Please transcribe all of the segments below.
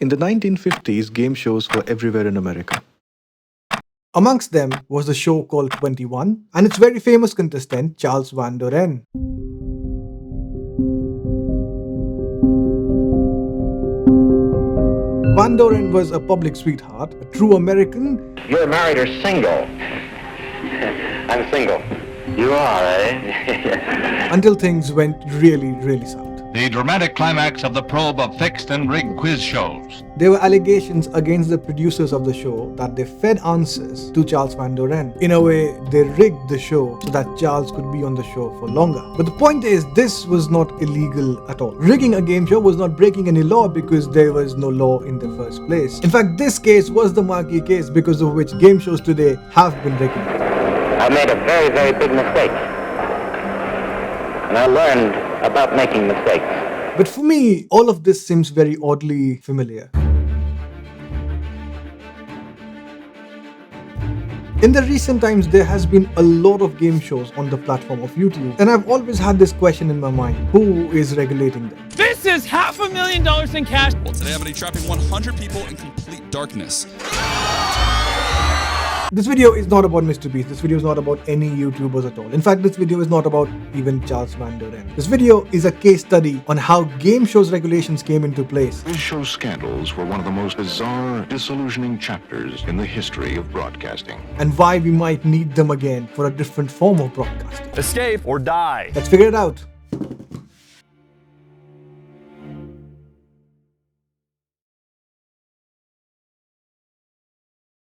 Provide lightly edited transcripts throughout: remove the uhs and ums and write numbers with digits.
In the 1950s, game shows were everywhere in America. Amongst them was the show called 21 and its very famous contestant Charles Van Doren. Van Doren was a public sweetheart, a true American. You're married or single? I'm single. You are, eh? Until things went really south. The dramatic climax of the probe of fixed and rigged quiz shows. There were allegations against the producers of the show that they fed answers to Charles Van Doren. In a way, they rigged the show so that Charles could be on the show for longer. But the point is, this was not illegal at all. Rigging a game show was not breaking any law because there was no law in the first place. In fact, this case was the marquee case because of which game shows today have been regulated. I made a very big mistake. And I learned about making mistakes. But for me, all of this seems very oddly familiar. In the recent times, there has been a lot of game shows on the platform of YouTube. And I've always had this question in my mind, who is regulating them? This is $500,000 in cash. Well, today I'm going to be trapping 100 people in complete darkness. This video is not about Mr. Beast. This video is not about any YouTubers at all. In fact, this video is not about even Charles Van Doren. This video is a case study on how game shows regulations came into place. Quiz show scandals were one of the most bizarre, disillusioning chapters in the history of broadcasting. And why we might need them again for a different form of broadcasting. Escape or die. Let's figure it out.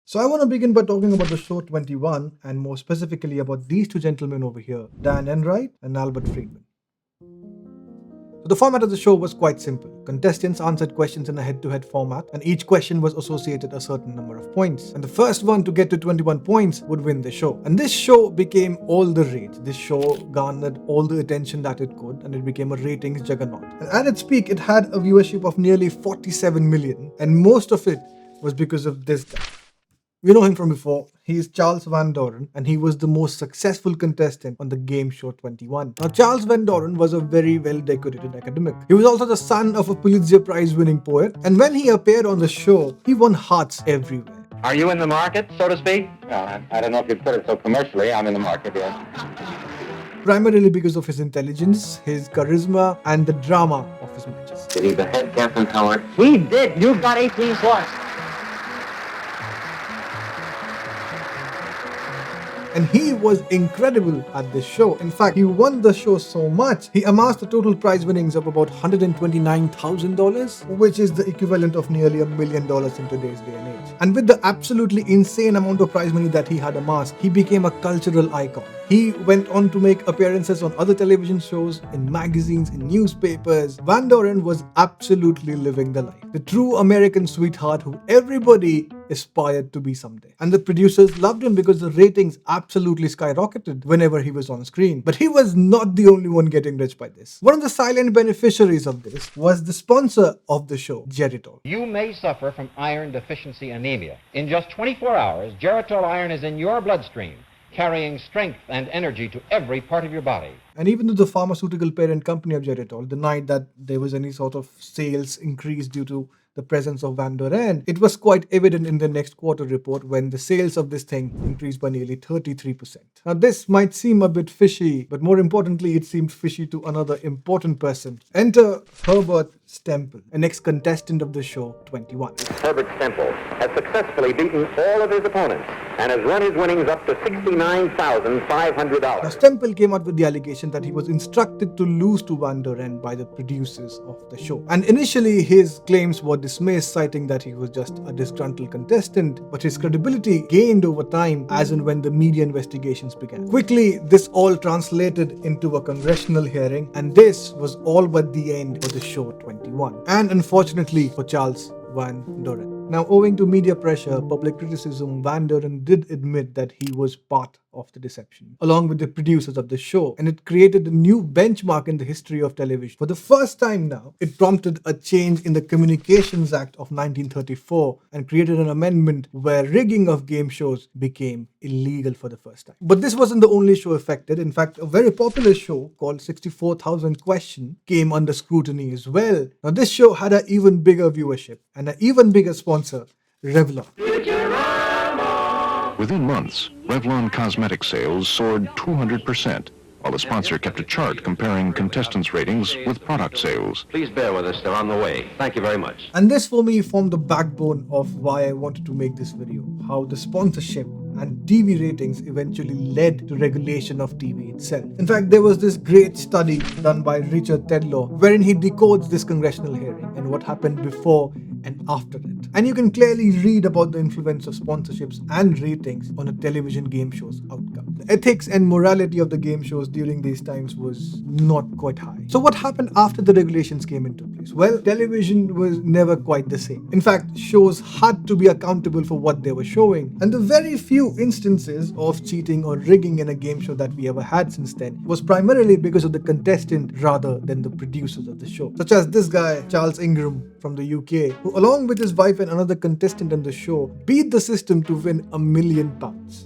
So I want to begin by talking about the show 21 and more specifically about these two gentlemen over here, Dan Enright and Albert Friedman. So the format of the show was quite simple. Contestants answered questions in a head-to-head format and each question was associated a certain number of points. And the first one to get to 21 points would win the show. And this show became all the rage. This show garnered all the attention that it could and it became a ratings juggernaut. And at its peak, it had a viewership of nearly 47 million and most of it was because of this guy. You know him from before. He is Charles Van Doren and he was the most successful contestant on the game show 21. Now Charles Van Doren was a very well decorated academic. He was also the son of a Pulitzer Prize winning poet and when he appeared on the show, he won hearts everywhere. Are you in the market, so to speak? Well, I don't know if you'd put it so commercially. I'm in the market, yes. Primarily because of his intelligence, his charisma and the drama of his matches. Did he behead Captain Howard? He did. You've got 18 slots. And he was incredible at this show. In fact, he won the show so much, he amassed a total prize winnings of about $129,000, which is the equivalent of nearly $1 million in today's day and age. And with the absolutely insane amount of prize money that he had amassed, he became a cultural icon. He went on to make appearances on other television shows, in magazines, in newspapers. Van Doren was absolutely living the life. The true American sweetheart who everybody aspired to be someday. And the producers loved him because the ratings absolutely skyrocketed whenever he was on screen. But he was not the only one getting rich by this. One of the silent beneficiaries of this was the sponsor of the show, Geritol. You may suffer from iron deficiency anemia. In just 24 hours, Geritol iron is in your bloodstream, carrying strength and energy to every part of your body. And even though the pharmaceutical parent company of Geritol denied that there was any sort of sales increase due to the presence of Van Doren, it was quite evident in the next quarter report when the sales of this thing increased by nearly 33%. Now this might seem a bit fishy, but more importantly, it seemed fishy to another important person. Enter Herbert Stempel, an ex-contestant of the show 21. Herbert Stempel has successfully beaten all of his opponents and has run his winnings up to $69,500. Now Stempel came out with the allegation that he was instructed to lose to Van Doren by the producers of the show. And initially his claims were dismissed, citing that he was just a disgruntled contestant, but his credibility gained over time as and when the media investigations began. Quickly, this all translated into a congressional hearing, and this was all but the end for the show 21. And unfortunately for Charles Van Doren. Now, owing to media pressure, public criticism, Van Doren did admit that he was part of the deception, along with the producers of the show, and it created a new benchmark in the history of television. For the first time now, it prompted a change in the Communications Act of 1934 and created an amendment where rigging of game shows became illegal for the first time. But this wasn't the only show affected. In fact, a very popular show called 64,000 Question came under scrutiny as well. Now, this show had an even bigger viewership and an even bigger sponsor, Revlon. Within months, Revlon cosmetic sales soared 200%, while the sponsor kept a chart comparing contestants' ratings with product sales. Please bear with us. They're on the way. Thank you very much. And this for me formed the backbone of why I wanted to make this video, how the sponsorship and TV ratings eventually led to regulation of TV itself. In fact, there was this great study done by Richard Tedlaw wherein he decodes this congressional hearing and what happened before and after it. And you can clearly read about the influence of sponsorships and ratings on a television game show's outcome. The ethics and morality of the game shows during these times was not quite high. So what happened after the regulations came into place? Well, television was never quite the same. In fact, shows had to be accountable for what they were showing. And the very few instances of cheating or rigging in a game show that we ever had since then was primarily because of the contestant rather than the producers of the show. Such as this guy, Charles Ingram from the UK, who along with his wife and another contestant on the show beat the system to win £1 million.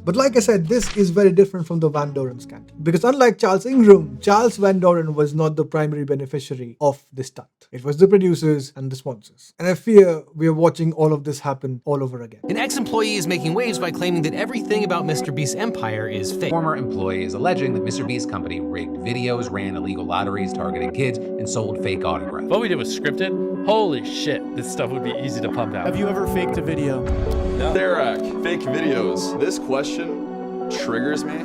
But like I said, this is very different from the Van Doren scandal. Because unlike Charles Ingram, Charles Van Doren was not the primary beneficiary of this stunt. It was the producers and the sponsors. And I fear we are watching all of this happen all over again. An ex-employee is making waves by claiming that everything about Mr. Beast's empire is fake. Former employee is alleging that Mr. Beast's company rigged videos, ran illegal lotteries targeting kids, and sold fake autographs. What we did was scripted. Holy shit, this stuff would be easy to pump out. Have you ever faked a video? No. Derek, fake videos. This question triggers me.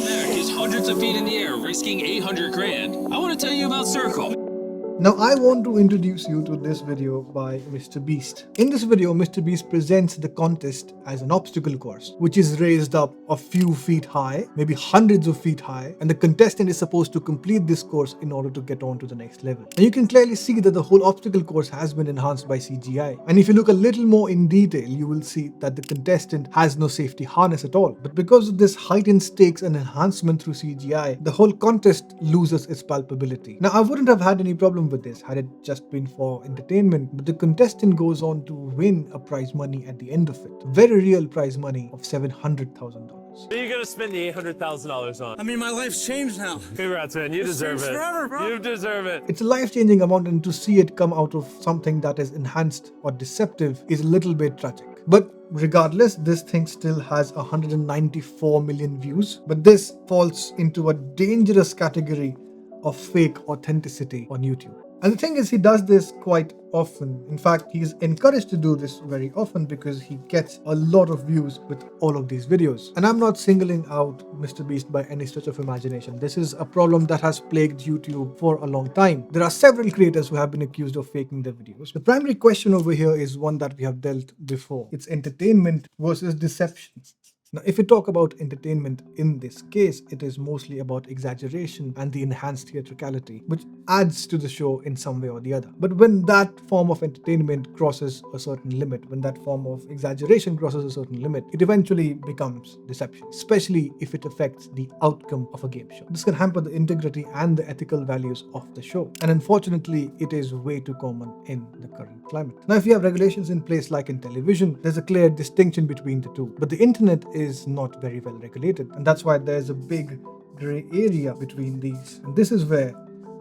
Derek is hundreds of feet in the air, risking 800 grand. I want to tell you about Circle. Now I want to introduce you to this video by Mr. Beast. In this video, Mr. Beast presents the contest as an obstacle course, which is raised up a few feet high, maybe hundreds of feet high, and the contestant is supposed to complete this course in order to get on to the next level. And you can clearly see that the whole obstacle course has been enhanced by CGI. And if you look a little more in detail, you will see that the contestant has no safety harness at all. But because of this heightened stakes and enhancement through CGI, the whole contest loses its palpability. Now I wouldn't have had any problem with this had it just been for entertainment, but the contestant goes on to win a prize money at the end of it. Very real prize money of $700,000. What are you gonna spend the $800,000 on? I mean, my life's changed now. Congrats, man. You deserve it. Forever, bro. You deserve it. It's a life-changing amount, and to see it come out of something that is enhanced or deceptive is a little bit tragic. But regardless, this thing still has 194 million views. But this falls into a dangerous category of fake authenticity on YouTube. And the thing is, he does this quite often. In fact, he's encouraged to do this very often because he gets a lot of views with all of these videos. And I'm not singling out Mr. Beast by any stretch of imagination. This is a problem that has plagued YouTube for a long time. There are several creators who have been accused of faking their videos. The primary question over here is one that we have dealt before. It's entertainment versus deception. Now, if we talk about entertainment in this case, it is mostly about exaggeration and the enhanced theatricality, which adds to the show in some way or the other. But when that form of entertainment crosses a certain limit, when that form of exaggeration crosses a certain limit, it eventually becomes deception, especially if it affects the outcome of a game show. This can hamper the integrity and the ethical values of the show. And unfortunately, it is way too common in the current climate. Now, if you have regulations in place like in television, there's a clear distinction between the two. But the internet is not very well regulated, and that's why there's a big gray area between these. And this is where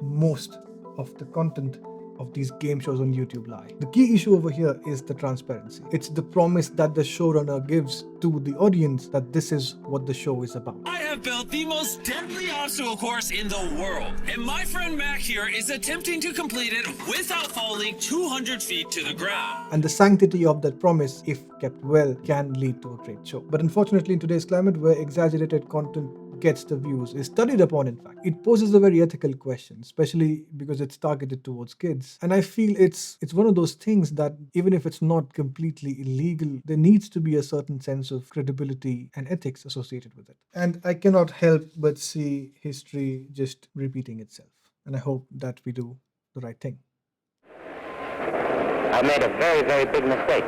most of the content of these game shows on YouTube lie. The key issue over here is the transparency. It's the promise that the showrunner gives to the audience that this is what the show is about. I have built the most deadly obstacle course in the world, and my friend Mac here is attempting to complete it without falling 200 feet to the ground. And the sanctity of that promise, if kept well, can lead to a great show. But unfortunately, in today's climate where exaggerated content gets the views, is studied upon, in fact, it poses a very ethical question, especially because it's targeted towards kids. And I feel it's one of those things that even if it's not completely illegal, there needs to be a certain sense of credibility and ethics associated with it. And I cannot help but see history just repeating itself. And I hope that we do the right thing. I made a very, very big mistake.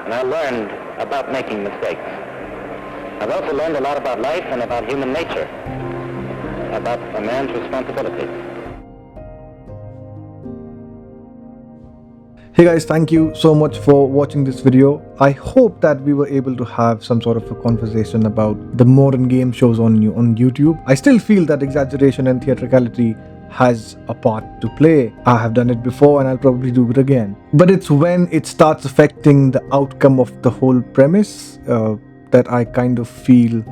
and I learned about making mistakes. I've also learned a lot about life and about human nature, about a man's responsibility. Hey guys, thank you so much for watching this video. I hope that we were able to have some sort of a conversation about the modern game shows on YouTube. I still feel that exaggeration and theatricality has a part to play. I have done it before and I'll probably do it again. But it's when it starts affecting the outcome of the whole premise that I kind of feel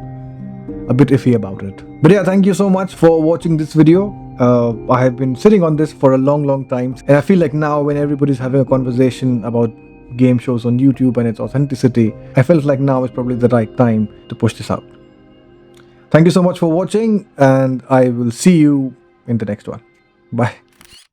a bit iffy about it. But yeah, thank you so much for watching this video. I have been sitting on this for a long time, and I feel like now when everybody's having a conversation about game shows on YouTube and its authenticity, I felt like now is probably the right time to push this out. Thank you so much for watching, and I will see you in the next one. Bye.